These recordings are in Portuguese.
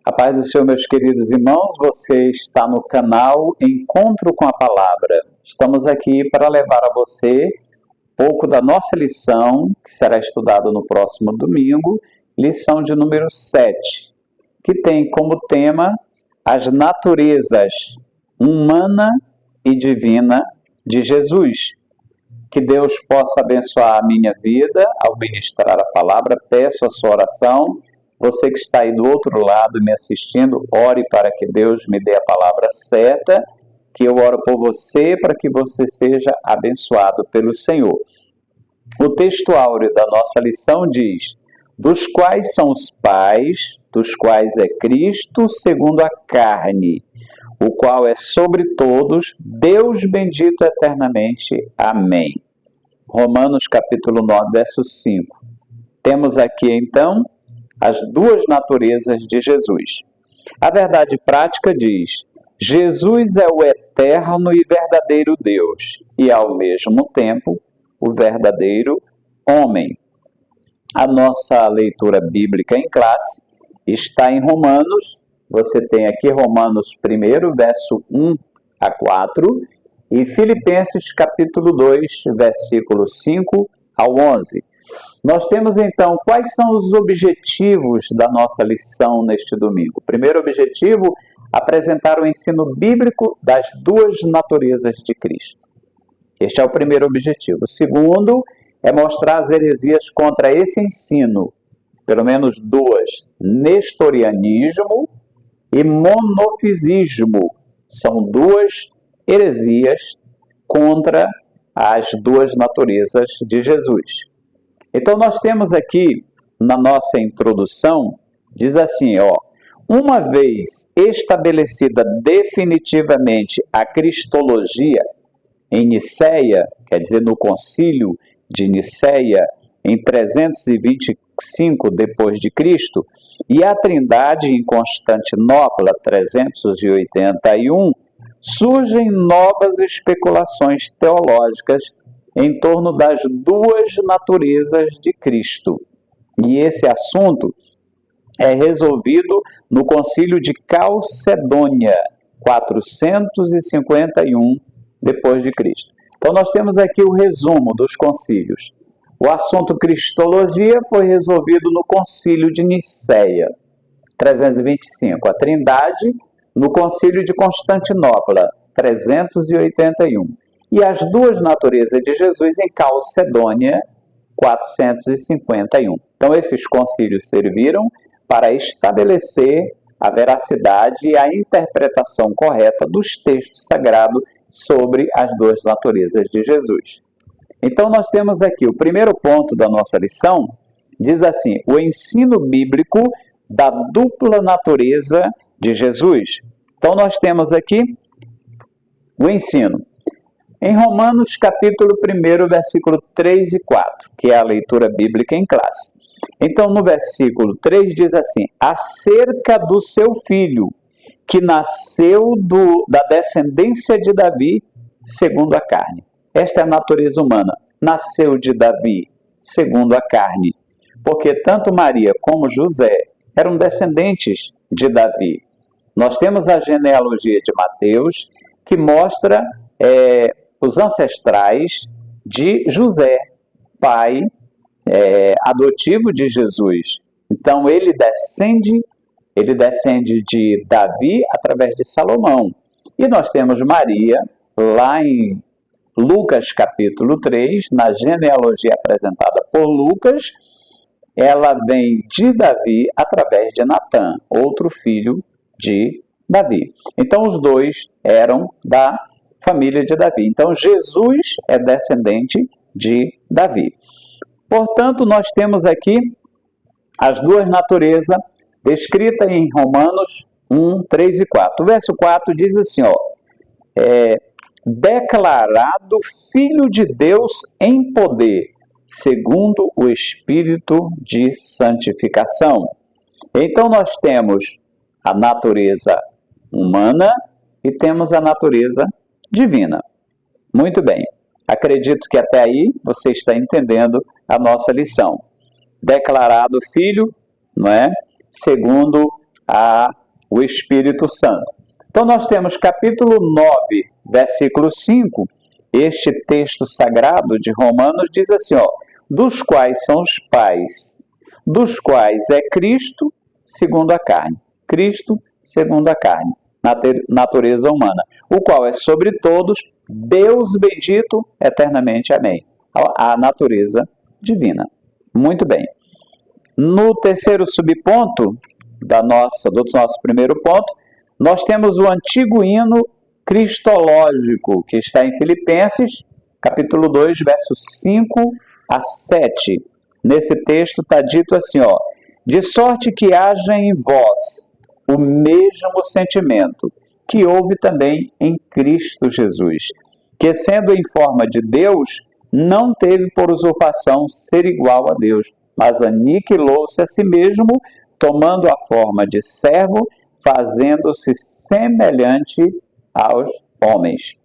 A paz do Senhor, meus queridos irmãos, você está no canal Encontro com a Palavra. Estamos aqui para levar a você um pouco da nossa lição, que será estudada no próximo domingo, lição de número 7, que tem como tema as naturezas humana e divina de Jesus. Que Deus possa abençoar a minha vida ao ministrar a palavra. Peço a sua oração. Você que está aí do outro lado me assistindo, ore para que Deus me dê a palavra certa, que eu oro por você para que você seja abençoado pelo Senhor. O texto áureo da nossa lição diz: dos quais são os pais, dos quais é Cristo segundo a carne, o qual é sobre todos, Deus bendito eternamente. Amém. Romanos capítulo 9, verso 5. Temos aqui então as duas naturezas de Jesus. A verdade prática diz: Jesus é o eterno e verdadeiro Deus e, ao mesmo tempo, o verdadeiro homem. A nossa leitura bíblica em classe está em Romanos. Você tem aqui Romanos 1, verso 1 a 4, e Filipenses capítulo 2, versículos 5 ao 11. Nós temos então quais são os objetivos da nossa lição neste domingo. O primeiro objetivo, apresentar o ensino bíblico das duas naturezas de Cristo. Este é o primeiro objetivo. O segundo é mostrar as heresias contra esse ensino, pelo menos duas: nestorianismo e monofisismo. São duas heresias contra as duas naturezas de Jesus. Então nós temos aqui, na nossa introdução, diz assim, uma vez estabelecida definitivamente a cristologia em Niceia, quer dizer, no concílio de Niceia, em 325 depois de Cristo, e a Trindade em Constantinopla, 381, surgem novas especulações teológicas em torno das duas naturezas de Cristo. E esse assunto é resolvido no Concílio de Calcedônia, 451 depois de Cristo. Então nós temos aqui o resumo dos concílios. O assunto cristologia foi resolvido no Concílio de Niceia, 325. A Trindade no Concílio de Constantinopla, 381. E as duas naturezas de Jesus em Calcedônia, 451. Então, esses concílios serviram para estabelecer a veracidade e a interpretação correta dos textos sagrados sobre as duas naturezas de Jesus. Então, nós temos aqui o primeiro ponto da nossa lição, diz assim: o ensino bíblico da dupla natureza de Jesus. Então, nós temos aqui o ensino. Em Romanos, capítulo 1, versículo 3 e 4, que é a leitura bíblica em classe. Então, no versículo 3 diz assim: acerca do seu filho, que nasceu da descendência de Davi, segundo a carne. Esta é a natureza humana. Nasceu de Davi, segundo a carne. Porque tanto Maria como José eram descendentes de Davi. Nós temos a genealogia de Mateus, que mostra os ancestrais de José, pai adotivo de Jesus. Então ele descende de Davi através de Salomão. E nós temos Maria, lá em Lucas capítulo 3, na genealogia apresentada por Lucas, ela vem de Davi através de Natã, outro filho de Davi. Então os dois eram da família de Davi. Então Jesus é descendente de Davi. Portanto, nós temos aqui as duas naturezas descritas em Romanos 1, 3 e 4. O verso 4 diz assim, declarado Filho de Deus em poder, segundo o Espírito de santificação. Então nós temos a natureza humana e temos a natureza divina. Muito bem. Acredito que até aí você está entendendo a nossa lição. Declarado filho, não é? Segundo o Espírito Santo. Então nós temos capítulo 9, versículo 5, este texto sagrado de Romanos diz assim, ó, dos quais são os pais, dos quais é Cristo segundo a carne. Cristo segundo a carne, natureza humana, o qual é sobre todos, Deus bendito eternamente. Amém. A natureza divina. Muito bem. No terceiro subponto do nosso primeiro ponto, nós temos o antigo hino cristológico, que está em Filipenses, capítulo 2, versos 5 a 7. Nesse texto está dito assim, ó, de sorte que haja em vós o mesmo sentimento que houve também em Cristo Jesus, que sendo em forma de Deus, não teve por usurpação ser igual a Deus, mas aniquilou-se a si mesmo, tomando a forma de servo, fazendo-se semelhante aos homens.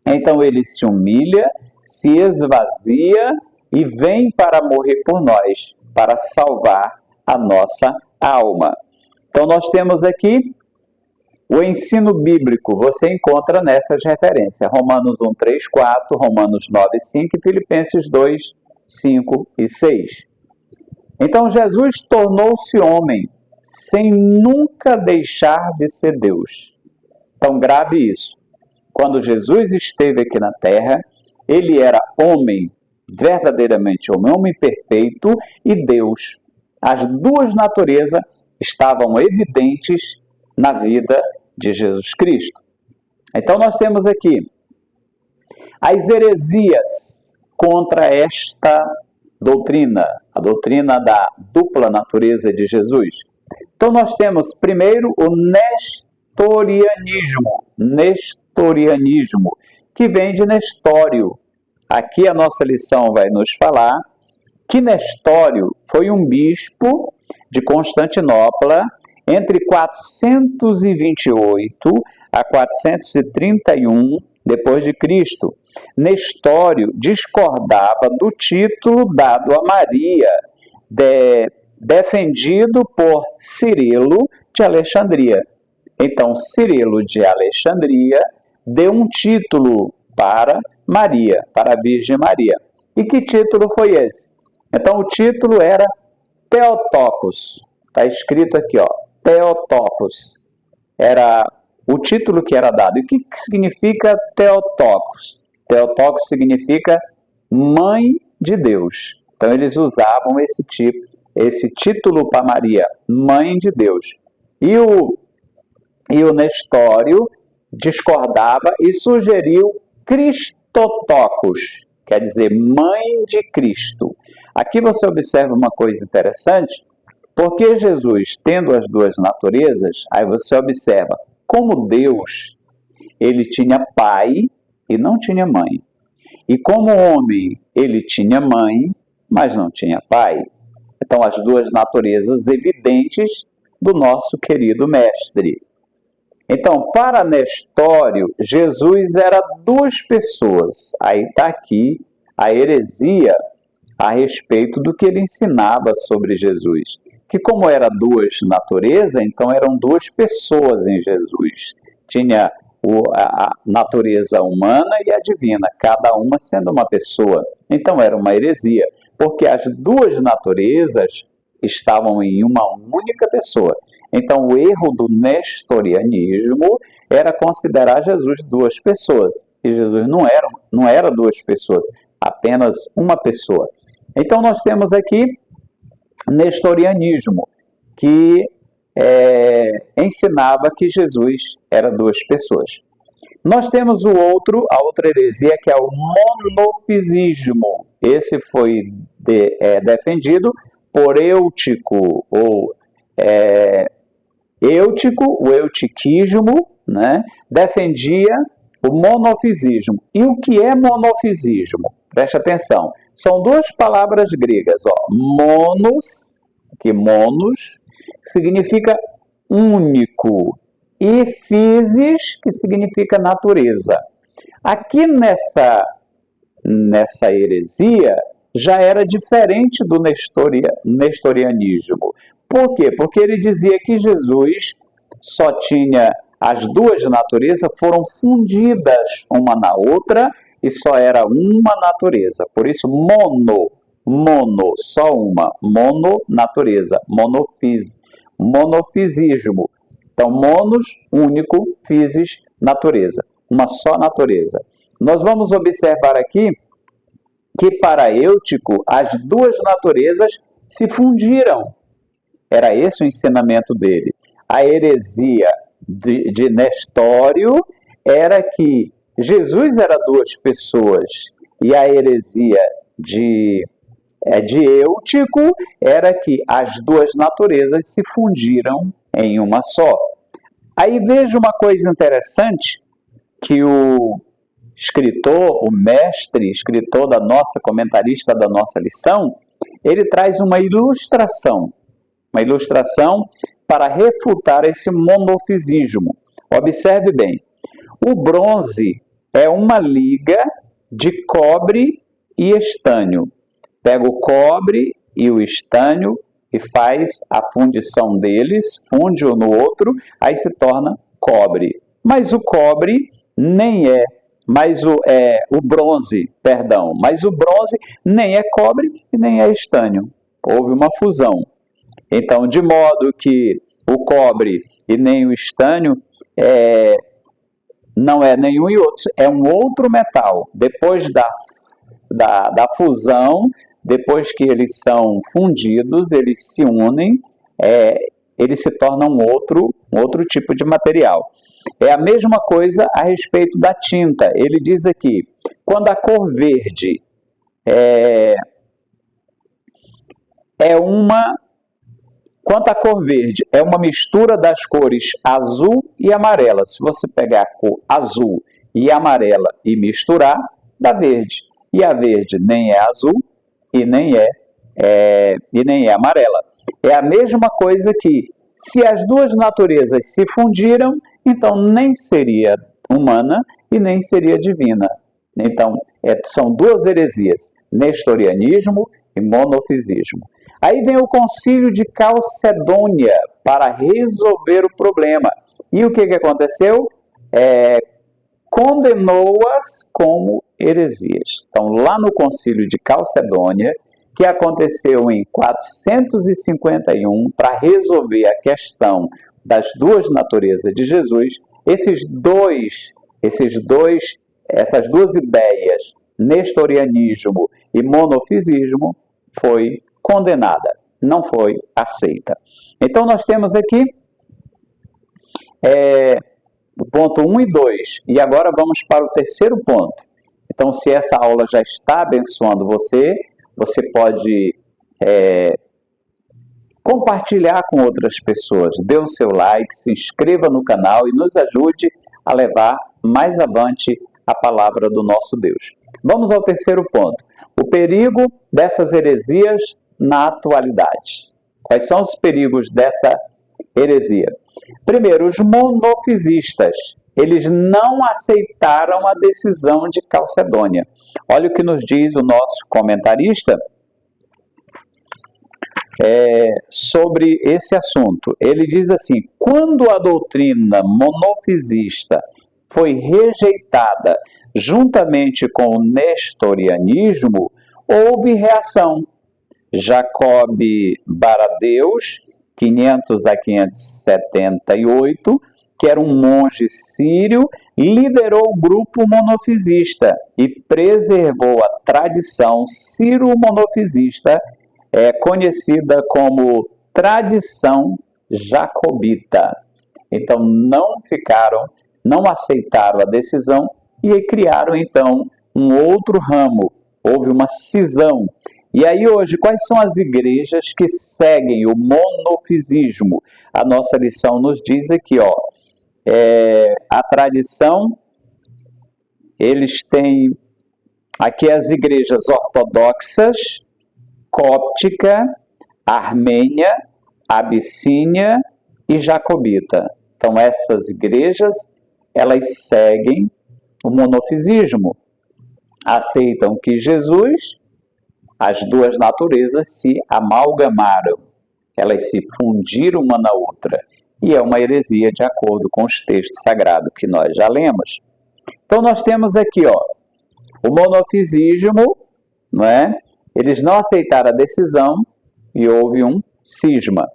Então ele se humilha, se esvazia e vem para morrer por nós, para salvar a nossa alma. Então nós temos aqui o ensino bíblico, você encontra nessas referências, Romanos 1, 3, 4, Romanos 9, 5 e Filipenses 2, 5 e 6. Então Jesus tornou-se homem, sem nunca deixar de ser Deus. Então grave isso. Quando Jesus esteve aqui na terra, ele era homem, verdadeiramente homem perfeito e Deus. As duas naturezas estavam evidentes na vida de Jesus Cristo. Então nós temos aqui as heresias contra esta doutrina, a doutrina da dupla natureza de Jesus. Então nós temos primeiro o nestorianismo, que vem de Nestório. Aqui a nossa lição vai nos falar que Nestório foi um bispo de Constantinopla entre 428 a 431 depois de Cristo. Nestório discordava do título dado a Maria, defendido por Cirilo de Alexandria. Então, Cirilo de Alexandria deu um título para Maria, para a Virgem Maria. E que título foi esse? Então, o título era Theotokos. Está escrito aqui, ó, Theotokos. Era o título que era dado. E o que significa Theotokos? Theotokos significa mãe de Deus. Então, eles usavam esse título para Maria, mãe de Deus. E o Nestório discordava e sugeriu Christotokos, quer dizer, mãe de Cristo. Aqui você observa uma coisa interessante, porque Jesus, tendo as duas naturezas, aí você observa, como Deus, ele tinha pai e não tinha mãe. E como homem, ele tinha mãe, mas não tinha pai. Então, as duas naturezas evidentes do nosso querido mestre. Então, para Nestório, Jesus era duas pessoas. Aí está aqui a heresia a respeito do que ele ensinava sobre Jesus. Que como era duas naturezas, então eram duas pessoas em Jesus. Tinha a natureza humana e a divina, cada uma sendo uma pessoa. Então era uma heresia, porque as duas naturezas estavam em uma única pessoa. Então o erro do nestorianismo era considerar Jesus duas pessoas. E Jesus não era duas pessoas, apenas uma pessoa. Então nós temos aqui nestorianismo, que ensinava que Jesus era duas pessoas. Nós temos a outra heresia, que é o monofisismo. Esse foi defendido por Eutico, ou Eutico, o eutiquismo, né, defendia o monofisismo. E o que é monofisismo? Preste atenção. São duas palavras gregas, ó. Monos, que monos, significa único, e physis, que significa natureza. Aqui nessa heresia, já era diferente do nestorianismo. Por quê? Porque ele dizia que Jesus só tinha as duas naturezas, foram fundidas uma na outra e só era uma natureza. Por isso, mono, só uma, mononatureza, monofisismo. Então, monos, único, physis, natureza, uma só natureza. Nós vamos observar aqui que para Eutico as duas naturezas se fundiram. Era esse o ensinamento dele. A heresia de Nestório era que Jesus era duas pessoas, e a heresia de Eutico era que as duas naturezas se fundiram em uma só. Aí veja uma coisa interessante, que o escritor, o mestre, escritor da nossa, comentarista da nossa lição, ele traz uma ilustração para refutar esse monofisismo. Observe bem, o bronze é uma liga de cobre e estânio. Pega o cobre e o estânio e faz a fundição deles, funde um no outro, aí se torna cobre. Mas o cobre nem é, mas o bronze nem é cobre e nem é estânio. Houve uma fusão. Então, de modo que o cobre e nem o estânio não é nenhum e outro, é um outro metal. Depois da fusão, depois que eles são fundidos, eles se unem, eles se tornam outro tipo de material. É a mesma coisa a respeito da tinta. Ele diz aqui, quando a cor verde quanto a cor verde é uma mistura das cores azul e amarela. Se você pegar a cor azul e amarela e misturar, dá verde. E a verde nem é azul e nem é amarela. É a mesma coisa que, se as duas naturezas se fundiram, então nem seria humana e nem seria divina. Então, são duas heresias, nestorianismo e monofisismo. Aí vem o concílio de Calcedônia para resolver o problema. E o que aconteceu? Condenou-as como heresias. Então, lá no concílio de Calcedônia, que aconteceu em 451, para resolver a questão das duas naturezas de Jesus, essas duas ideias, nestorianismo e monofisismo, foi condenada, não foi aceita. Então, nós temos aqui o ponto 1 e 2, e agora vamos para o terceiro ponto. Então, se essa aula já está abençoando você, você pode compartilhar com outras pessoas, dê o seu like, se inscreva no canal e nos ajude a levar mais avante a palavra do nosso Deus. Vamos ao terceiro ponto, o perigo dessas heresias na atualidade. Quais são os perigos dessa heresia? Primeiro, os monofisistas, eles não aceitaram a decisão de Calcedônia. Olha o que nos diz o nosso comentarista sobre esse assunto. Ele diz assim, quando a doutrina monofisista foi rejeitada juntamente com o nestorianismo, houve reação. Jacob Baradeus, 500 a 578, que era um monge sírio, liderou o grupo monofisista e preservou a tradição sírio-monofisista, conhecida como tradição jacobita. Então, não aceitaram a decisão e criaram, então, um outro ramo. Houve uma cisão. E aí hoje, quais são as igrejas que seguem o monofisismo? A nossa lição nos diz aqui, a tradição, eles têm aqui as igrejas ortodoxas, cóptica, armênia, abissínia e jacobita. Então essas igrejas, elas seguem o monofisismo. Aceitam que Jesus as duas naturezas se amalgamaram, elas se fundiram uma na outra, e é uma heresia de acordo com os textos sagrados que nós já lemos. Então nós temos aqui, o monofisismo, não é? Eles não aceitaram a decisão e houve um cisma.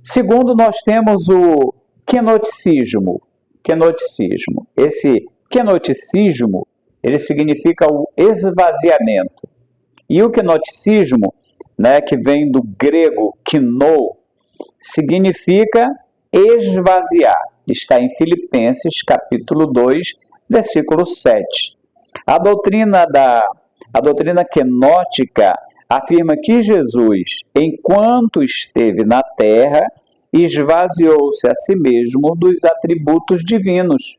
Segundo, nós temos o quenoticismo. Esse quenoticismo, ele significa o esvaziamento. E o quenoticismo, né, que vem do grego keno, significa esvaziar. Está em Filipenses, capítulo 2, versículo 7. A doutrina quenótica afirma que Jesus, enquanto esteve na terra, esvaziou-se a si mesmo dos atributos divinos.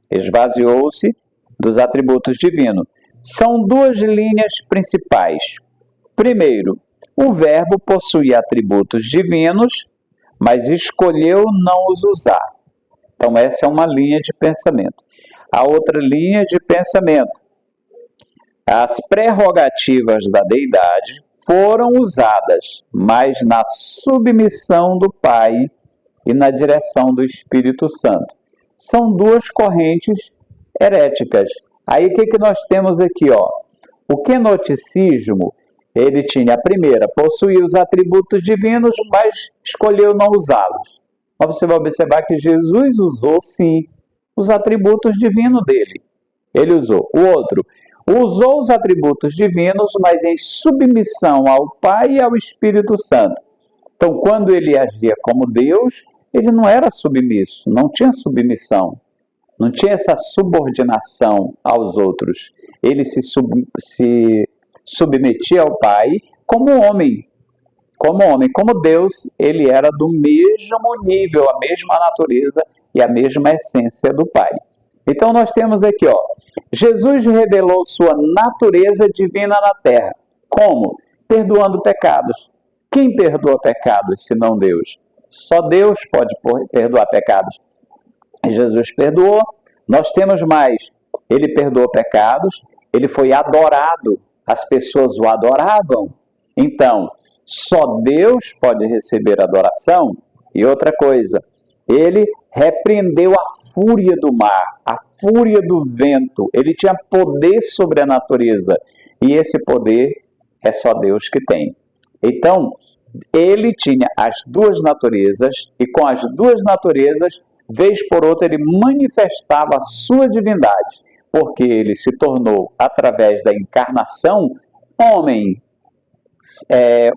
Esvaziou-se dos atributos divinos. São duas linhas principais. Primeiro, o Verbo possuía atributos divinos, mas escolheu não os usar. Então, essa é uma linha de pensamento. A outra linha de pensamento: as prerrogativas da deidade foram usadas, mas na submissão do Pai e na direção do Espírito Santo. São duas correntes heréticas. Aí o que nós temos aqui? O quenoticismo, ele tinha a primeira, possuía os atributos divinos, mas escolheu não usá-los. Mas você vai observar que Jesus usou sim os atributos divinos dele. Ele usou. O outro usou os atributos divinos, mas em submissão ao Pai e ao Espírito Santo. Então, quando ele agia como Deus, ele não era submisso, não tinha submissão, não tinha essa subordinação aos outros. Ele se submetia ao Pai como homem. Como Deus, ele era do mesmo nível, a mesma natureza e a mesma essência do Pai. Então nós temos aqui, Jesus revelou sua natureza divina na terra. Como? Perdoando pecados. Quem perdoa pecados, senão Deus? Só Deus pode perdoar pecados. Jesus perdoou. Nós temos mais. Ele perdoou pecados. Ele foi adorado. As pessoas o adoravam. Então, só Deus pode receber adoração. E outra coisa, ele repreendeu a fúria do mar, a fúria do vento. Ele tinha poder sobre a natureza. E esse poder é só Deus que tem. Então, ele tinha as duas naturezas, e com as duas naturezas, vez por outra, ele manifestava a sua divindade, porque ele se tornou, através da encarnação, homem,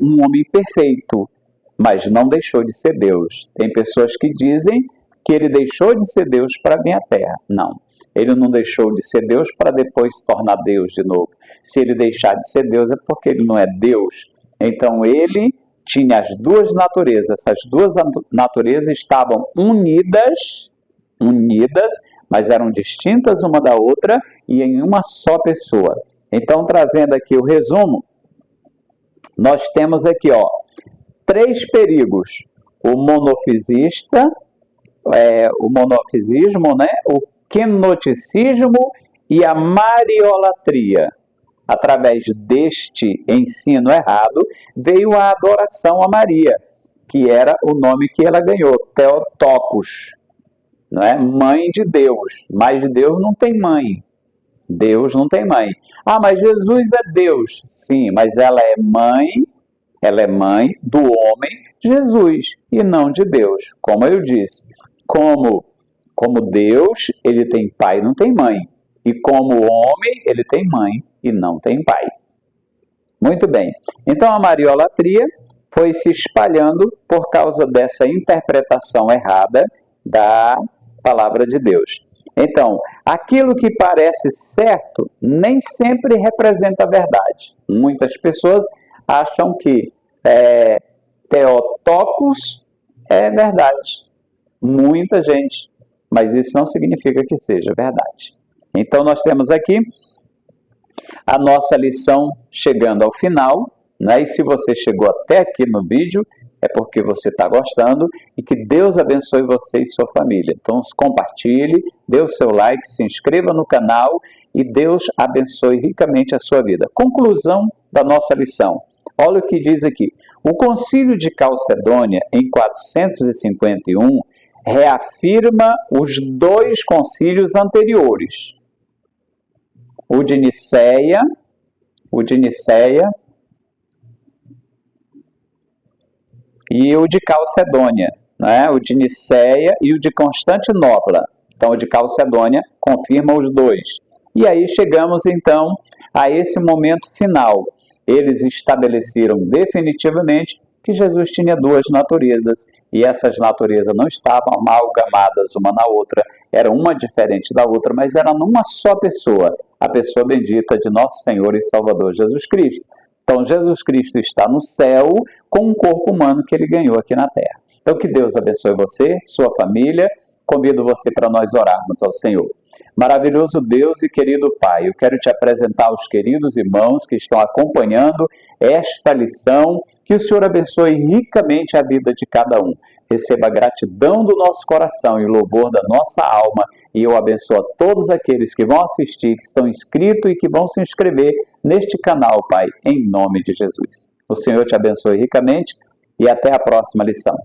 um homem perfeito, mas não deixou de ser Deus. Tem pessoas que dizem que ele deixou de ser Deus para vir à Terra. Não, ele não deixou de ser Deus para depois se tornar Deus de novo. Se ele deixar de ser Deus é porque ele não é Deus. Então ele tinha as duas naturezas. Essas duas naturezas estavam unidas, mas eram distintas uma da outra e em uma só pessoa. Então, trazendo aqui o resumo, nós temos aqui, três perigos: o monofisismo, né? O quenoticismo e a mariolatria. Através deste ensino errado, veio a adoração a Maria, que era o nome que ela ganhou, Theotokos, não é? Mãe de Deus. Mas Deus não tem mãe. Deus não tem mãe. Ah, mas Jesus é Deus. Sim, mas ela é mãe do homem Jesus e não de Deus. Como eu disse, como Deus, ele tem pai e não tem mãe. E como homem, ele tem mãe e não tem pai. Muito bem. Então a mariolatria foi se espalhando por causa dessa interpretação errada da palavra de Deus. Então, aquilo que parece certo nem sempre representa a verdade. Muitas pessoas acham que Theotokos é verdade. Muita gente. Mas isso não significa que seja verdade. Então, nós temos aqui a nossa lição chegando ao final, né? E se você chegou até aqui no vídeo, é porque você está gostando e que Deus abençoe você e sua família. Então, compartilhe, dê o seu like, se inscreva no canal e Deus abençoe ricamente a sua vida. Conclusão da nossa lição. Olha o que diz aqui. O Concílio de Calcedônia, em 451, reafirma os dois concílios anteriores. O de Nicéia e o de Calcedônia, né? O de Nicéia e o de Constantinopla. Então, o de Calcedônia confirma os dois. E aí chegamos, então, a esse momento final. Eles estabeleceram definitivamente que Jesus tinha duas naturezas, e essas naturezas não estavam amalgamadas uma na outra, era uma diferente da outra, mas era numa só pessoa, a pessoa bendita de nosso Senhor e Salvador Jesus Cristo. Então, Jesus Cristo está no céu com um corpo humano que ele ganhou aqui na terra. Então, que Deus abençoe você, sua família. Convido você para nós orarmos ao Senhor. Maravilhoso Deus e querido Pai, eu quero te apresentar aos queridos irmãos que estão acompanhando esta lição. Que o Senhor abençoe ricamente a vida de cada um. Receba a gratidão do nosso coração e o louvor da nossa alma. E eu abençoo a todos aqueles que vão assistir, que estão inscritos e que vão se inscrever neste canal, Pai, em nome de Jesus. O Senhor te abençoe ricamente e até a próxima lição.